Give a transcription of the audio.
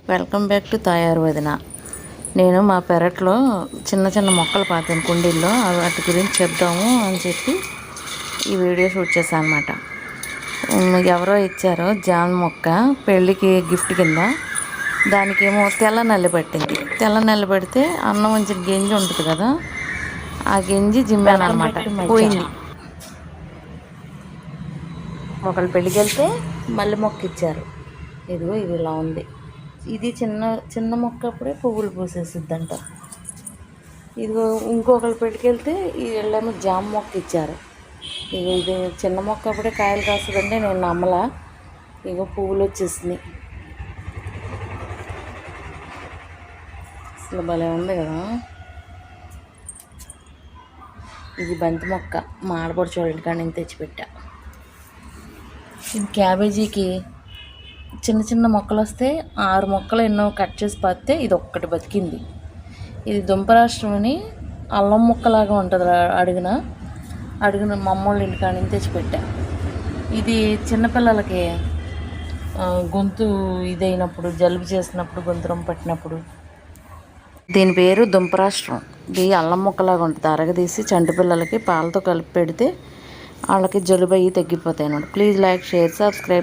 Welcome back to తయారు వదిన. నేను మా పెరట్లో చిన్న చిన్న మొక్కలు పాతాను కుండీల్లో, వాటి గురించి చెప్దాము అని చెప్పి ఈ వీడియో షూట్ చేశాను అనమాట. ఎవరో ఇచ్చారో జామ మొక్క పెళ్ళికి గిఫ్ట్ కింద. దానికేమో తెల్ల నల్లి పట్టింది. తెల్ల నల్లి పడితే అన్నం ఉంచిన గింజ ఉంటుంది కదా, ఆ గింజి జిమ్మాను అనమాట, పోయింది. ఒకళ్ళు పెళ్ళికి వెళ్తే మళ్ళీ మొక్క ఇచ్చారు. ఇదిగో ఇది ఇలా ఉంది. ఇది చిన్న చిన్న మొక్క అప్పుడే పువ్వులు పూసేసిద్దంట. ఇదిగో ఇంకొకళ్ళు పెట్టుకెళ్తే ఈ వీళ్ళేమో జామ మొక్క ఇచ్చారు. ఇది చిన్న మొక్క అప్పుడే కాయలు కాస్తుందంటే నేను నమ్మలా. ఇగో పువ్వులు వచ్చేసినాయి. అసలు భలే ఉంది కదా. ఇది బంతి మొక్క, మా ఆడపడుచు వాళ్ళ ఇంటికాడ నేను తెచ్చిపెట్టా. ఇది క్యాబేజీకి చిన్న చిన్న మొక్కలు వస్తే 6 మొక్కలు ఎన్నో కట్ చేసి పాతే ఇది ఒక్కటి బతికింది. ఇది దుంపరాష్ట్రం అని అల్లం మొక్కలాగా ఉంటుంది. అడుగున మా అమ్మోళ్ళ ఇంటికాడ నుంచి తెచ్చిపెట్టా. ఇది చిన్నపిల్లలకి గొంతు ఇదైనప్పుడు, జలుబు చేసినప్పుడు, గొంతురం పట్టినప్పుడు దీని పేరు దుంపరాష్ట్రం. ఇది అల్లం మొక్కలాగా ఉంటుంది. అరగదీసి చంటి పిల్లలకి పాలతో కలిపి పెడితే వాళ్ళకి జలుబు అయ్యి తగ్గిపోతాయి అన్నమాట. Please like, share, subscribe.